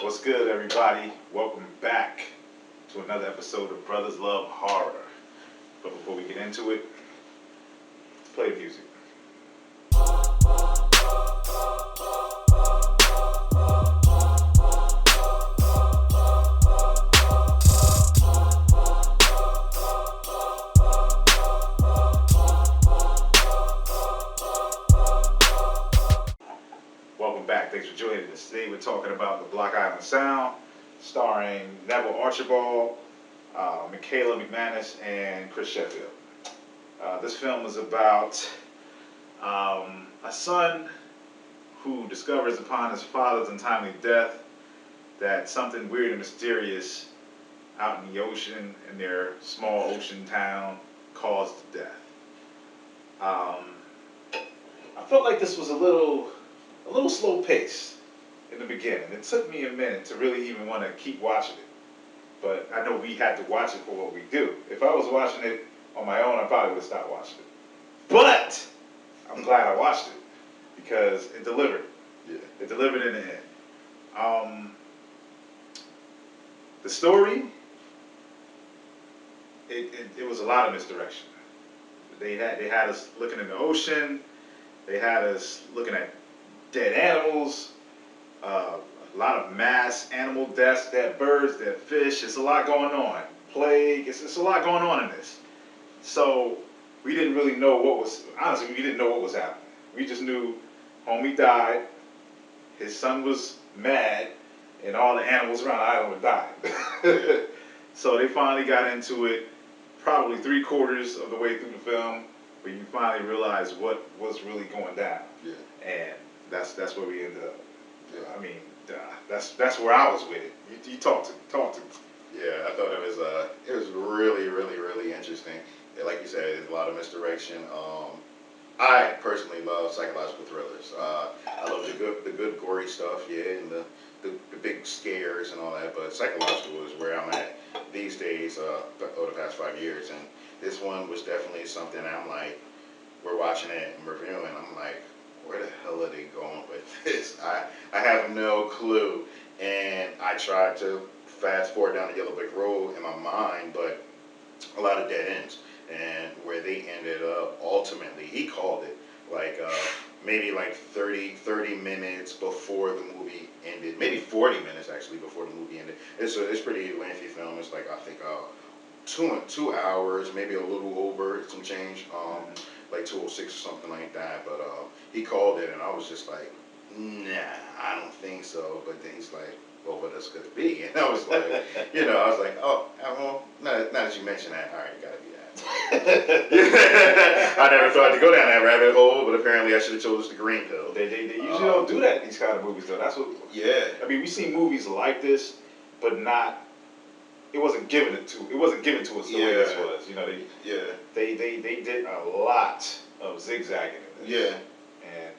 What's good, everybody? Welcome back to another episode of Brothers Love Horror. But before we get into it, play the music. Welcome back. Thanks for joining us. Today we're talking about The Block Island Sound, starring Neville Archambault, Michaela McManus, and Chris Sheffield. This film is about a son who discovers upon his father's untimely death that something weird and mysterious out in the ocean, in their small ocean town, caused death. I felt like this was a little slow paced in the beginning. It took me a minute to really even want to keep watching it. But I know we had to watch it for what we do. If I was watching it on my own, I probably would have stopped watching it. But I'm glad I watched it because it delivered. Yeah. It delivered in the end. The story, it was a lot of misdirection. They had us looking in the ocean. They had us looking at dead animals, a lot of mass animal deaths, dead birds, dead fish. It's a lot going on. Plague. It's a lot going on in this. So we didn't really know honestly, we didn't know what was happening. We just knew homie died, his son was mad, and all the animals around the island were dying. So they finally got into it, probably 3/4 of the way through the film, where you finally realize what was really going down. Yeah. And that's where we ended up. Yeah. I mean, that's where I was with it. You talk to me. Yeah, I thought it was really interesting. Yeah, like you said, there's a lot of misdirection. I personally love psychological thrillers. I love the good gory stuff, yeah, and the big scares and all that. But psychological is where I'm at these days, over the past 5 years. And this one was definitely something I'm like, we're watching it and reviewing. I'm like, where the hell are they going with this? I have no clue. And I tried to fast forward down the yellow brick road in my mind, but a lot of dead ends. And where they ended up, ultimately, he called it like maybe like 30 minutes before the movie ended. Maybe 40 minutes actually before the movie ended. It's pretty lengthy film. It's like, I think 2 hours, maybe a little over some change, like 206 or something like that. But he called it, and I was just like, nah, I don't think so. But then he's like, well, what else could it be? And I was like, I was like, oh, well, now that you mention that, all right, it gotta be that. I never thought to go down that rabbit hole, but apparently I should have chose the green pill. They usually don't do that in these kind of movies, though. That's what. Yeah. I mean, we've seen movies like this, but not. It wasn't given to us the way this was. They did a lot of zigzagging in this. Yeah. And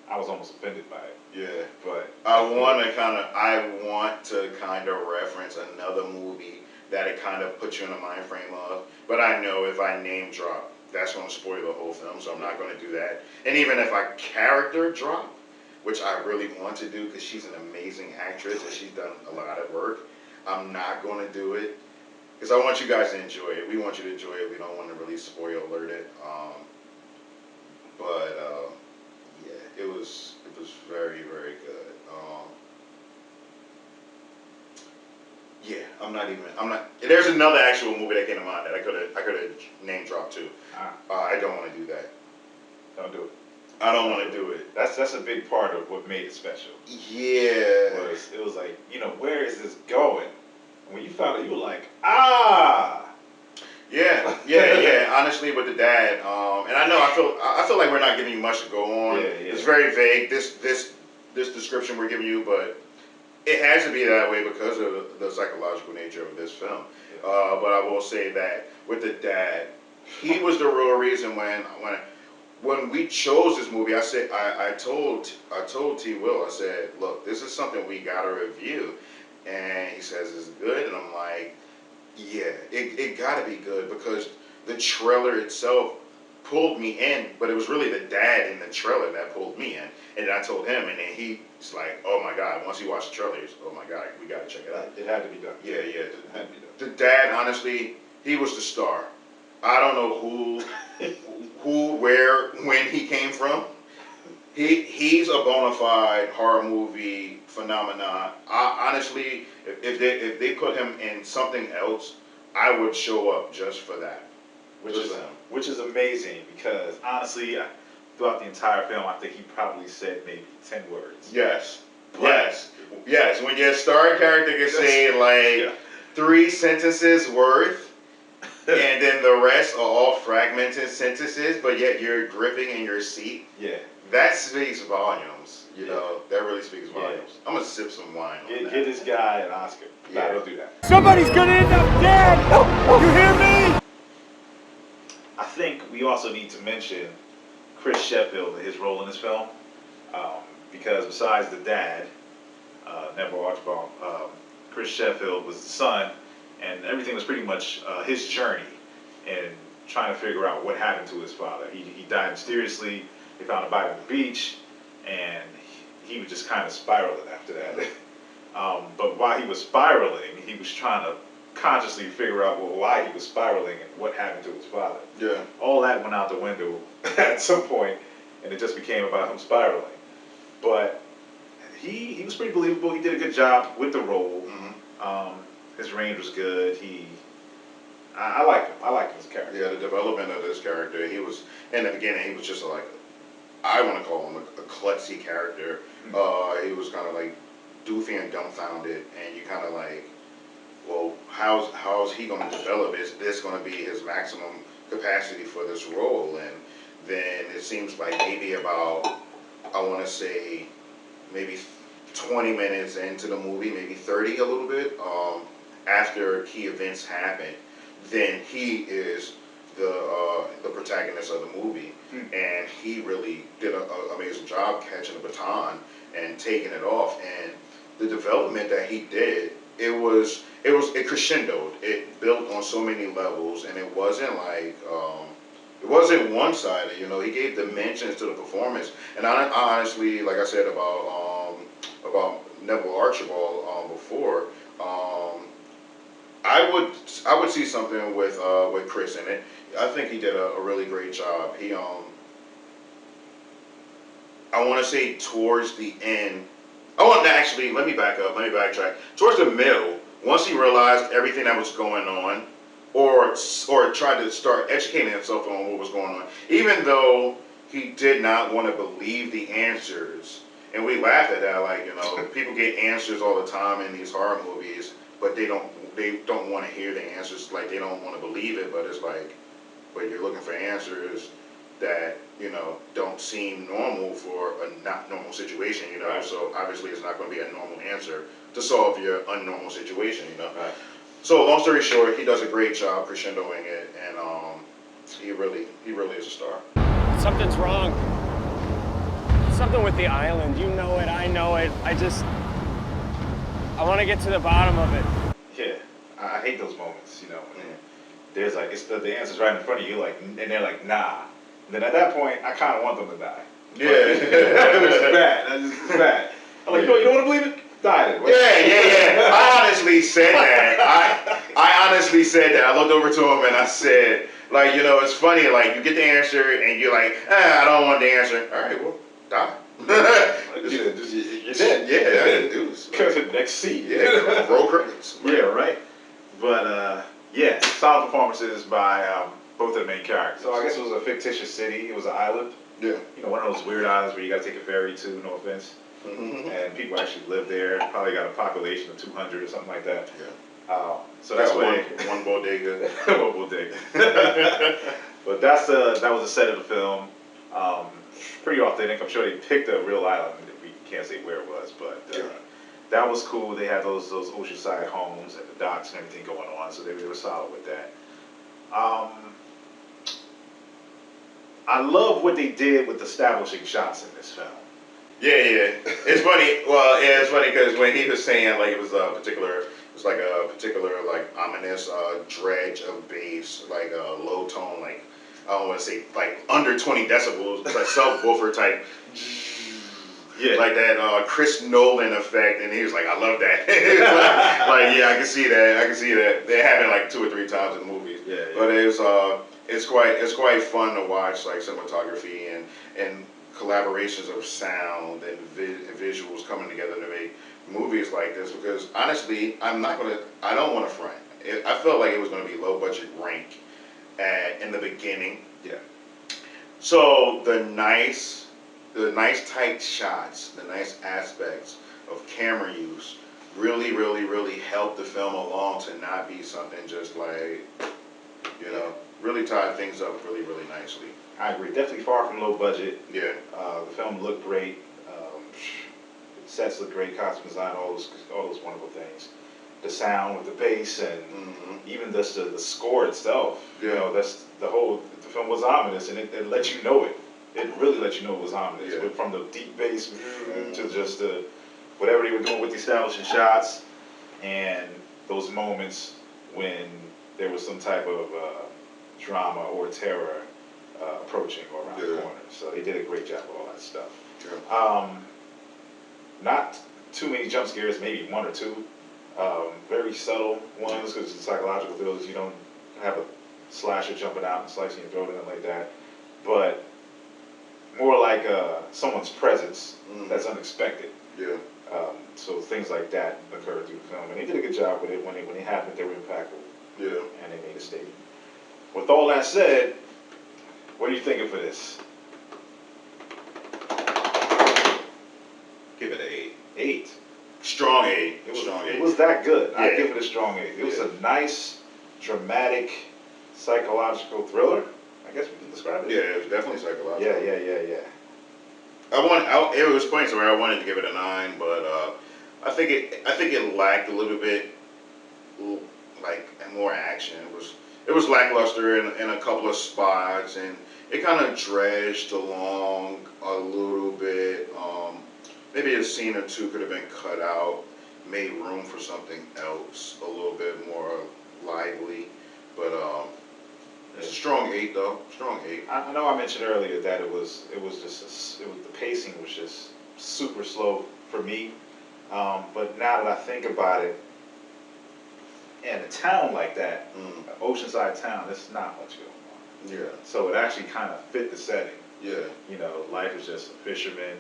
I was almost offended by it. Yeah. But I want to kind of reference another movie that it kind of puts you in a mind frame of. But I know if I name drop, that's going to spoil the whole film, so I'm not going to do that. And even if I character drop, which I really want to do because she's an amazing actress and she's done a lot of work, I'm not going to do it because I want you guys to enjoy it. We want you to enjoy it. We don't want to really spoil alert it. Yeah, it was very good. Yeah, I'm not. There's another actual movie that came to mind that I could have name dropped too. I don't want to do that. Don't do it. I don't want to do it. That's a big part of what made it special. Yeah. It was like, where is this going? And when you found it, you were like, ah. Yeah. Honestly, with the dad, and I know I feel like we're not giving you much to go on. Yeah. It's very vague. This description we're giving you, but it has to be that way because of the psychological nature of this film. But I will say that with the dad, he was the real reason when we chose this movie. I told T-Wil, I said, look, this is something we gotta review, and he says it's good, and I'm like, yeah, it gotta be good because the trailer itself pulled me in, but it was really the dad in the trailer that pulled me in. And then I told him, and then he's like, "Oh my God!" Once he watched the trailer, he's, "Oh my God, we gotta check it out." It had to be done. Yeah, yeah. It had to be done. The dad, honestly, he was the star. I don't know who, where, when he came from. He's a bona fide horror movie phenomenon. Honestly, if they put him in something else, I would show up just for that. Which is amazing because honestly, throughout the entire film, I think he probably said maybe 10 words. Yes. Yes. When your star character can say like 3 sentences worth, and then the rest are all fragmented sentences, but yet you're gripping in your seat. Yeah. That speaks volumes. You know, that really speaks volumes. I'm gonna sip some wine on that. Get this guy an Oscar. Yeah. Don't do that. Somebody's gonna end up dead! You hear me? I think we also need to mention Chris Sheffield and his role in this film, because besides the dad, Neville Archambault, Chris Sheffield was the son, and everything was pretty much his journey in trying to figure out what happened to his father. He died mysteriously. They found a body on the beach, and he was just kind of spiraling after that. But while he was spiraling, he was trying to consciously figure out why he was spiraling and what happened to his father. Yeah. All that went out the window at some point, and it just became about him spiraling. But he was pretty believable. He did a good job with the role. Mm-hmm. His range was good. I liked him. I liked him as a character. Yeah, the development of this character, he was, in the beginning, he was just like, I want to call him a klutzy character. He was kind of like doofy and dumbfounded, and you kind of like, well, how's he going to develop? Is this going to be his maximum capacity for this role? And then it seems like maybe about, I want to say, maybe 20 minutes into the movie, maybe 30 a little bit, after key events happen, then he is the protagonist of the movie, and he really did an amazing job catching the baton and taking it off. And the development that he did, it crescendoed. It built on so many levels, and it wasn't like it wasn't one-sided. You know, he gave dimensions to the performance. And I honestly, like I said about Neville Archambault before, I would see something with Chris in it. I think he did a really great job. He I want to say towards the end. Actually, let me back up. Let me backtrack. Towards the middle, once he realized everything that was going on, or tried to start educating himself on what was going on, even though he did not want to believe the answers, and we laughed at that, like, you know, people get answers all the time in these horror movies, but they don't want to hear the answers, like they don't want to believe it. But it's like, but you're looking for answers that, you know, don't seem normal for a not normal situation, you know. Right. So obviously it's not going to be a normal answer to solve your unnormal situation, you know. Right. So long story short, he does a great job crescendoing it, and he really is a star. Something's wrong. Something with the island. You know it. I know it. I want to get to the bottom of it. Yeah, I hate those moments, you know. There's like, the answer's right in front of you, like, and they're like, nah. And then at that point, I kind of want them to die. Yeah. Which is bad. That's just bad. I'm like, you don't want to believe it? Die then. Yeah. I honestly said that. I honestly said that. I looked over to him and I said, like, you know, it's funny, like, you get the answer and you're like, I don't want the answer. All right, well, die. You're dead. Yeah, I didn't do this. Go to the next seat. Yeah, roll credits. Yeah, right. But, yeah, solid performances by both of the main characters. So I guess it was a fictitious city. It was an island. Yeah. You know, one of those weird islands where you got to take a ferry to, no offense. Mm-hmm. And people actually live there. Probably got a population of 200 or something like that. Yeah. So that's one bodega. One bodega. But that was the set of the film. Pretty authentic. I'm sure they picked a real island. We can't say where it was, but that was cool. They had those oceanside homes and the docks and everything going on, so they were solid with that. I love what they did with establishing shots in this film. Yeah. It's funny. Well, yeah, it's funny because when he was saying like it was a particular ominous dredge of bass, like a low tone, like I don't want to say like under 20 decibels, it's like subwoofer type. Yeah. Like that Chris Nolan effect, and he was like, I love that. It's like, yeah, I can see that. I can see that. They happened like 2 or 3 times in the movies. Yeah, yeah. But it's quite fun to watch, like cinematography and collaborations of sound and visuals coming together to make movies like this. Because honestly, I don't want to front. I felt like it was going to be low budget rank in the beginning. Yeah. So the nice tight shots, the nice aspects of camera use really, really, really helped the film along to not be something just like, really tied things up really, really nicely. I agree. Definitely far from low budget. Yeah. The film looked great. Sets looked great. Costume design, all those wonderful things. The sound with the bass and even the score itself. Yeah. You know, that's the film was ominous, and it let you know it. It really let you know it was ominous. Yeah. From the deep bass to just whatever they were doing with the establishing shots and those moments when there was some type of drama or terror approaching or around the corner. So they did a great job with all that stuff. Yeah. Not too many jump scares, maybe 1 or 2. Very subtle ones, because in psychological thrillers you don't have a slasher jumping out and slicing your throat and like that. But more like someone's presence that's unexpected. Yeah. So things like that occurred through the film, and they did a good job with it. When they happened, they were impactful. Yeah. And they made a statement. With all that said, what are you thinking for this? Give it an 8. 8. Strong 8. It was that good. Yeah. I'd give it a strong 8. It was a nice, dramatic, psychological thriller. I guess we can describe it. Yeah, it was definitely psychological. Yeah. It was points where I wanted to give it a 9, but I think it lacked a little bit, like more action. It was lackluster in a couple of spots, and it kind of dredged along a little bit. Maybe a scene or 2 could have been cut out, made room for something else a little bit more lively. But it's a strong 8 though. Strong 8. I know I mentioned earlier that the pacing was just super slow for me. But now that I think about it, in a town like that, an oceanside town, there's not much going on. Yeah. So it actually kind of fit the setting. Yeah. You know, life is just a fisherman.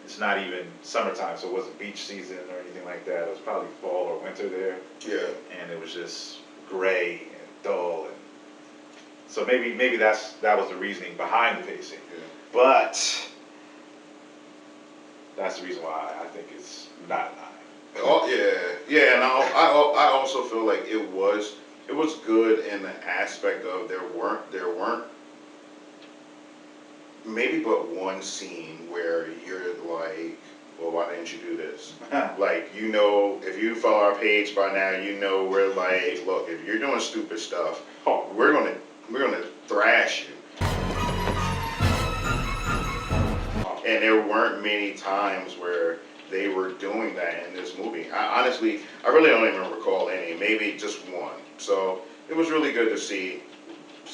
It's not even summertime, so it wasn't beach season or anything like that. It was probably fall or winter there. Yeah. And it was just gray and dull, and so maybe that was the reasoning behind the pacing. Yeah. But that's the reason why I think it's not a 9. Oh yeah, and I also feel like it was good in the aspect of there weren't maybe but one scene where you're like, well, why didn't you do this? Like, if you follow our page by now, we're like, look, if you're doing stupid stuff, we're gonna thrash you. And there weren't many times where they were doing that in this movie. I really don't even recall any, maybe just one. So it was really good to see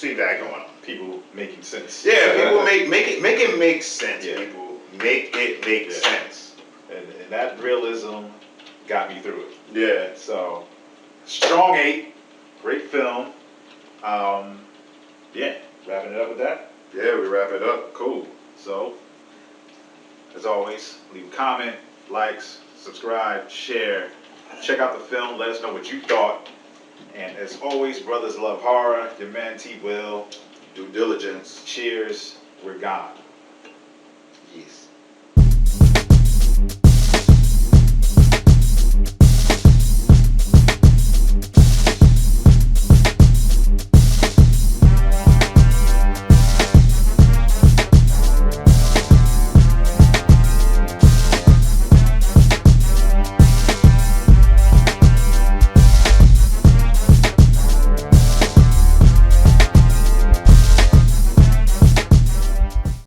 that going on. People making sense. Yeah, people make it make sense. Yeah. People make it make sense. And that realism got me through it. Yeah. So, strong 8, great film. Yeah, wrapping it up with that. Yeah, we wrap it up. Cool. So, as always, leave a comment, likes, subscribe, share. Check out the film. Let us know what you thought. And as always, brothers love horror. Your man T-Wil. Due diligence. Cheers. We're gone.